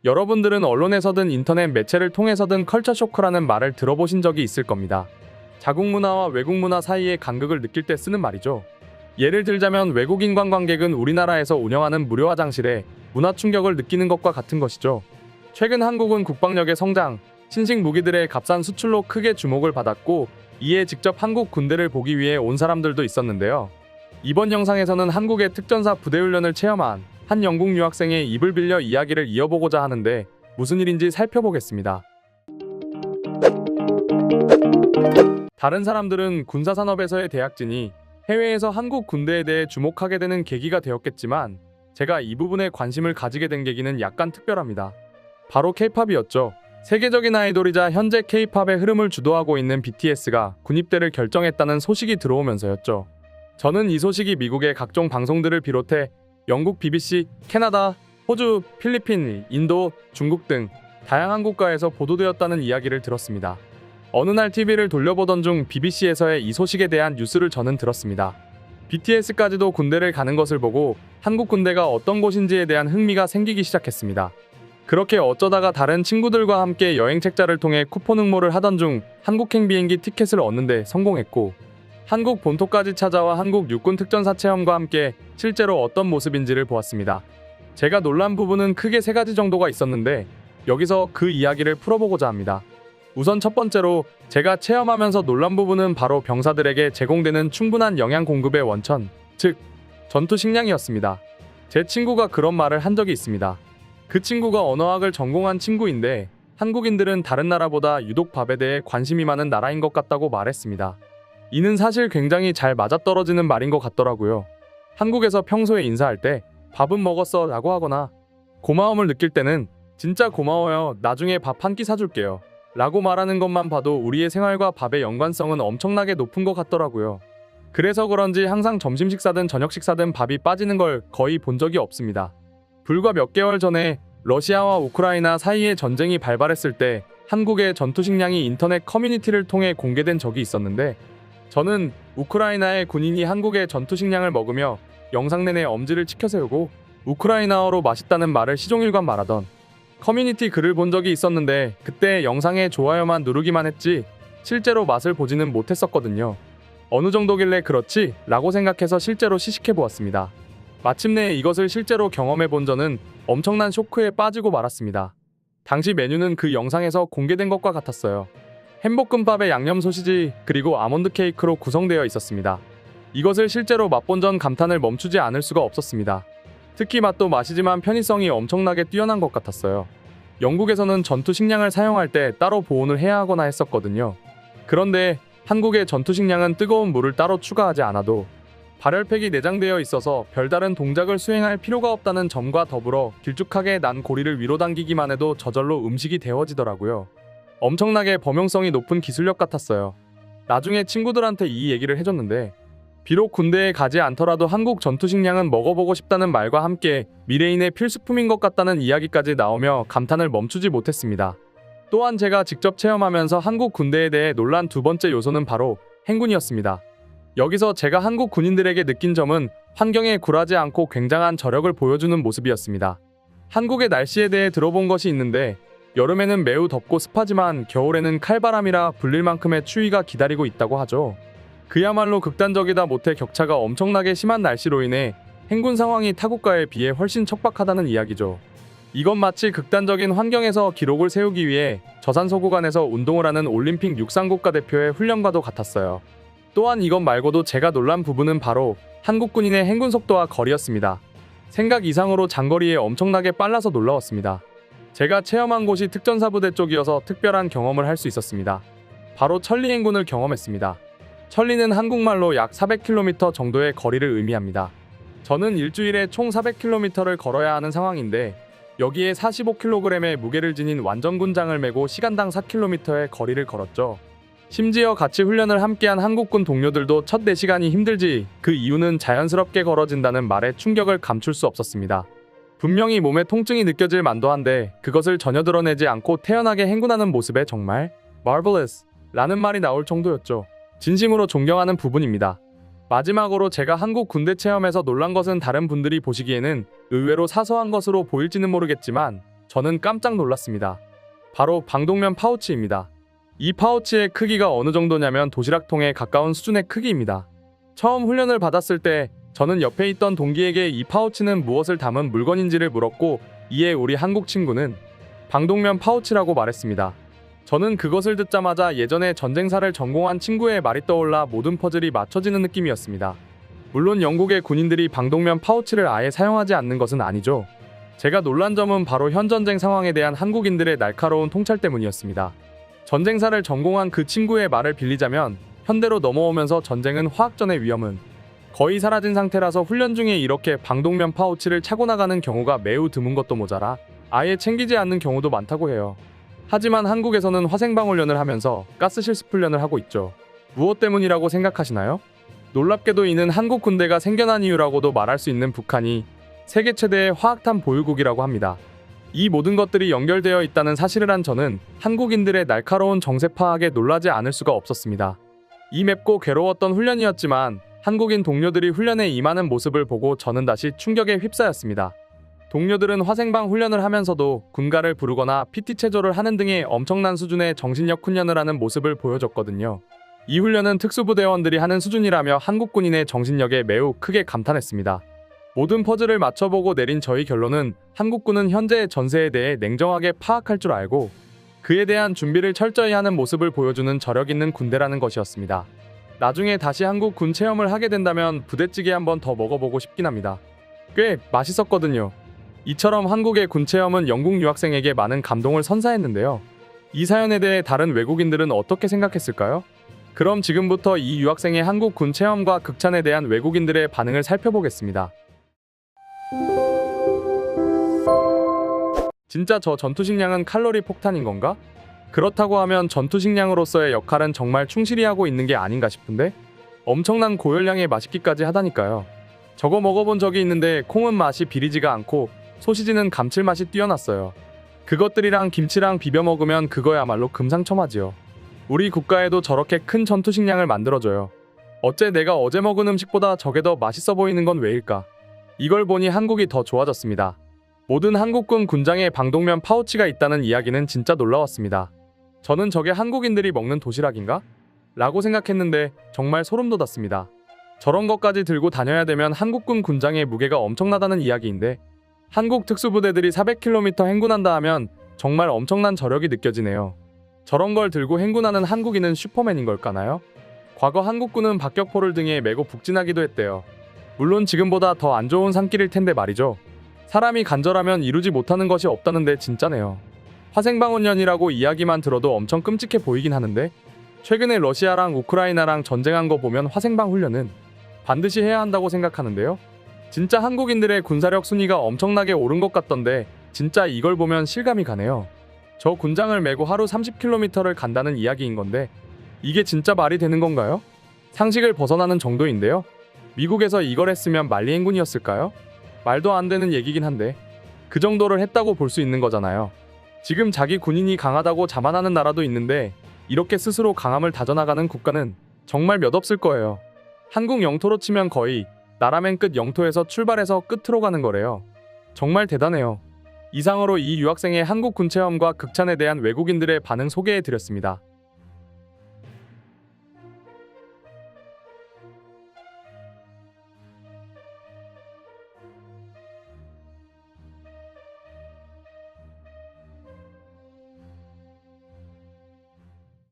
여러분들은 언론에서든 인터넷 매체를 통해서든 컬처 쇼크라는 말을 들어보신 적이 있을 겁니다. 자국 문화와 외국 문화 사이의 간극을 느낄 때 쓰는 말이죠. 예를 들자면 외국인 관광객은 우리나라에서 운영하는 무료 화장실에 문화 충격을 느끼는 것과 같은 것이죠. 최근 한국은 국방력의 성장, 신식 무기들의 값싼 수출로 크게 주목을 받았고 이에 직접 한국 군대를 보기 위해 온 사람들도 있었는데요. 이번 영상에서는 한국의 특전사 부대훈련을 체험한 한 영국 유학생의 입을 빌려 이야기를 이어보고자 하는데 무슨 일인지 살펴보겠습니다. 다른 사람들은 군사산업에서의 대학진이 해외에서 한국 군대에 대해 주목하게 되는 계기가 되었겠지만 제가 이 부분에 관심을 가지게 된 계기는 약간 특별합니다. 바로 K-팝이었죠. 세계적인 아이돌이자 현재 K-팝의 흐름을 주도하고 있는 BTS가 군입대를 결정했다는 소식이 들어오면서였죠. 저는 이 소식이 미국의 각종 방송들을 비롯해 영국 BBC, 캐나다, 호주, 필리핀, 인도, 중국 등 다양한 국가에서 보도되었다는 이야기를 들었습니다. 어느 날 TV를 돌려보던 중 BBC에서의 이 소식에 대한 뉴스를 저는 들었습니다. BTS까지도 군대를 가는 것을 보고 한국 군대가 어떤 곳인지에 대한 흥미가 생기기 시작했습니다. 그렇게 어쩌다가 다른 친구들과 함께 여행 책자를 통해 쿠폰 응모를 하던 중 한국행 비행기 티켓을 얻는데 성공했고 한국 본토까지 찾아와 한국 육군 특전사 체험과 함께 실제로 어떤 모습인지를 보았습니다. 제가 놀란 부분은 크게 3가지 정도가 있었는데 여기서 그 이야기를 풀어보고자 합니다. 우선 첫 번째로 제가 체험하면서 놀란 부분은 바로 병사들에게 제공되는 충분한 영양 공급의 원천, 즉 전투 식량이었습니다. 제 친구가 그런 말을 한 적이 있습니다. 그 친구가 언어학을 전공한 친구인데 한국인들은 다른 나라보다 유독 밥에 대해 관심이 많은 나라인 것 같다고 말했습니다. 이는 사실 굉장히 잘 맞아떨어지는 말인 것 같더라고요. 한국에서 평소에 인사할 때 밥은 먹었어 라고 하거나 고마움을 느낄 때는 진짜 고마워요, 나중에 밥 한 끼 사줄게요 라고 말하는 것만 봐도 우리의 생활과 밥의 연관성은 엄청나게 높은 것 같더라고요. 그래서 그런지 항상 점심 식사든 저녁 식사든 밥이 빠지는 걸 거의 본 적이 없습니다. 불과 몇 개월 전에 러시아와 우크라이나 사이에 전쟁이 발발했을 때 한국의 전투 식량이 인터넷 커뮤니티를 통해 공개된 적이 있었는데 저는 우크라이나의 군인이 한국의 전투 식량을 먹으며 영상 내내 엄지를 치켜세우고 우크라이나어로 맛있다는 말을 시종일관 말하던 커뮤니티 글을 본 적이 있었는데 그때 영상에 좋아요만 누르기만 했지 실제로 맛을 보지는 못했었거든요. 어느 정도길래 그렇지? 라고 생각해서 실제로 시식해 보았습니다. 마침내 이것을 실제로 경험해 본 저는 엄청난 쇼크에 빠지고 말았습니다. 당시 메뉴는 그 영상에서 공개된 것과 같았어요. 햄볶음밥에 양념 소시지 그리고 아몬드 케이크로 구성되어 있었습니다. 이것을 실제로 맛본 전 감탄을 멈추지 않을 수가 없었습니다. 특히 맛도 맛이지만 편의성이 엄청나게 뛰어난 것 같았어요. 영국에서는 전투 식량을 사용할 때 따로 보온을 해야 하거나 했었거든요. 그런데 한국의 전투 식량은 뜨거운 물을 따로 추가하지 않아도 발열팩이 내장되어 있어서 별다른 동작을 수행할 필요가 없다는 점과 더불어 길쭉하게 난 고리를 위로 당기기만 해도 저절로 음식이 데워지더라고요. 엄청나게 범용성이 높은 기술력 같았어요. 나중에 친구들한테 이 얘기를 해줬는데 비록 군대에 가지 않더라도 한국 전투 식량은 먹어보고 싶다는 말과 함께 미래인의 필수품인 것 같다는 이야기까지 나오며 감탄을 멈추지 못했습니다. 또한 제가 직접 체험하면서 한국 군대에 대해 놀란 두 번째 요소는 바로 행군이었습니다. 여기서 제가 한국 군인들에게 느낀 점은 환경에 굴하지 않고 굉장한 저력을 보여주는 모습이었습니다. 한국의 날씨에 대해 들어본 것이 있는데 여름에는 매우 덥고 습하지만 겨울에는 칼바람이라 불릴 만큼의 추위가 기다리고 있다고 하죠. 그야말로 극단적이다 못해 격차가 엄청나게 심한 날씨로 인해 행군 상황이 타국가에 비해 훨씬 척박하다는 이야기죠. 이건 마치 극단적인 환경에서 기록을 세우기 위해 저산소 구간에서 운동을 하는 올림픽 육상 국가대표의 훈련과도 같았어요. 또한 이것 말고도 제가 놀란 부분은 바로 한국 군인의 행군 속도와 거리였습니다. 생각 이상으로 장거리에 엄청나게 빨라서 놀라웠습니다. 제가 체험한 곳이 특전사부대 쪽이어서 특별한 경험을 할 수 있었습니다. 바로 천리 행군을 경험했습니다. 천리는 한국말로 약 400km 정도의 거리를 의미합니다. 저는 일주일에 총 400km를 걸어야 하는 상황인데 여기에 45kg의 무게를 지닌 완전군장을 메고 시간당 4km의 거리를 걸었죠. 심지어 같이 훈련을 함께한 한국군 동료들도 첫 4시간이 힘들지 그 이유는 자연스럽게 걸어진다는 말에 충격을 감출 수 없었습니다. 분명히 몸에 통증이 느껴질 만도 한데 그것을 전혀 드러내지 않고 태연하게 행군하는 모습에 정말 marvelous 라는 말이 나올 정도였죠. 진심으로 존경하는 부분입니다. 마지막으로 제가 한국 군대 체험에서 놀란 것은 다른 분들이 보시기에는 의외로 사소한 것으로 보일지는 모르겠지만 저는 깜짝 놀랐습니다. 바로 방독면 파우치입니다. 이 파우치의 크기가 어느 정도냐면 도시락통에 가까운 수준의 크기입니다. 처음 훈련을 받았을 때 저는 옆에 있던 동기에게 이 파우치는 무엇을 담은 물건인지를 물었고, 이에 우리 한국 친구는 방독면 파우치라고 말했습니다. 저는 그것을 듣자마자 예전에 전쟁사를 전공한 친구의 말이 떠올라 모든 퍼즐이 맞춰지는 느낌이었습니다. 물론 영국의 군인들이 방독면 파우치를 아예 사용하지 않는 것은 아니죠. 제가 놀란 점은 바로 현 전쟁 상황에 대한 한국인들의 날카로운 통찰 때문이었습니다. 전쟁사를 전공한 그 친구의 말을 빌리자면 현대로 넘어오면서 전쟁은 화학전의 위험은 거의 사라진 상태라서 훈련 중에 이렇게 방독면 파우치를 차고 나가는 경우가 매우 드문 것도 모자라 아예 챙기지 않는 경우도 많다고 해요. 하지만 한국에서는 화생방 훈련을 하면서 가스 실습 훈련을 하고 있죠. 무엇 때문이라고 생각하시나요? 놀랍게도 이는 한국 군대가 생겨난 이유라고도 말할 수 있는 북한이 세계 최대의 화학탄 보유국이라고 합니다. 이 모든 것들이 연결되어 있다는 사실을 한 저는 한국인들의 날카로운 정세 파악에 놀라지 않을 수가 없었습니다. 이 맵고 괴로웠던 훈련이었지만 한국인 동료들이 훈련에 임하는 모습을 보고 저는 다시 충격에 휩싸였습니다. 동료들은 화생방 훈련을 하면서도 군가를 부르거나 PT 체조를 하는 등의 엄청난 수준의 정신력 훈련을 하는 모습을 보여줬거든요. 이 훈련은 특수부대원들이 하는 수준이라며 한국 군인의 정신력에 매우 크게 감탄했습니다. 모든 퍼즐을 맞춰보고 내린 저희 결론은 한국군은 현재의 전세에 대해 냉정하게 파악할 줄 알고 그에 대한 준비를 철저히 하는 모습을 보여주는 저력 있는 군대라는 것이었습니다. 나중에 다시 한국 군 체험을 하게 된다면 부대찌개 한번 더 먹어보고 싶긴 합니다. 꽤 맛있었거든요. 이처럼 한국의 군 체험은 영국 유학생에게 많은 감동을 선사했는데요. 이 사연에 대해 다른 외국인들은 어떻게 생각했을까요? 그럼 지금부터 이 유학생의 한국 군 체험과 극찬에 대한 외국인들의 반응을 살펴보겠습니다. 진짜 저 전투식량은 칼로리 폭탄인 건가? 그렇다고 하면 전투식량으로서의 역할은 정말 충실히 하고 있는 게 아닌가 싶은데? 엄청난 고열량에 맛있기까지 하다니까요. 저거 먹어본 적이 있는데 콩은 맛이 비리지가 않고 소시지는 감칠맛이 뛰어났어요. 그것들이랑 김치랑 비벼 먹으면 그거야말로 금상첨화지요. 우리 국가에도 저렇게 큰 전투식량을 만들어줘요. 어째 내가 어제 먹은 음식보다 저게 더 맛있어 보이는 건 왜일까? 이걸 보니 한국이 더 좋아졌습니다. 모든 한국군 군장에 방독면 파우치가 있다는 이야기는 진짜 놀라웠습니다. 저는 저게 한국인들이 먹는 도시락인가? 라고 생각했는데 정말 소름 돋았습니다. 저런 것까지 들고 다녀야 되면 한국군 군장의 무게가 엄청나다는 이야기인데 한국 특수부대들이 400km 행군한다 하면 정말 엄청난 저력이 느껴지네요. 저런 걸 들고 행군하는 한국인은 슈퍼맨인 걸까나요? 과거 한국군은 박격포를 등에 메고 북진하기도 했대요. 물론 지금보다 더 안 좋은 산길일 텐데 말이죠. 사람이 간절하면 이루지 못하는 것이 없다는데 진짜네요. 화생방훈련이라고 이야기만 들어도 엄청 끔찍해 보이긴 하는데 최근에 러시아랑 우크라이나랑 전쟁한 거 보면 화생방 훈련은 반드시 해야 한다고 생각하는데요. 진짜 한국인들의 군사력 순위가 엄청나게 오른 것 같던데 진짜 이걸 보면 실감이 가네요. 저 군장을 메고 하루 30km를 간다는 이야기인 건데 이게 진짜 말이 되는 건가요? 상식을 벗어나는 정도인데요. 미국에서 이걸 했으면 만리 행군이었을까요? 말도 안 되는 얘기긴 한데 그 정도를 했다고 볼 수 있는 거잖아요. 지금 자기 군인이 강하다고 자만하는 나라도 있는데 이렇게 스스로 강함을 다져나가는 국가는 정말 몇 없을 거예요. 한국 영토로 치면 거의 나라 맨 끝 영토에서 출발해서 끝으로 가는 거래요. 정말 대단해요. 이상으로 이 유학생의 한국 군 체험과 극찬에 대한 외국인들의 반응 소개해드렸습니다.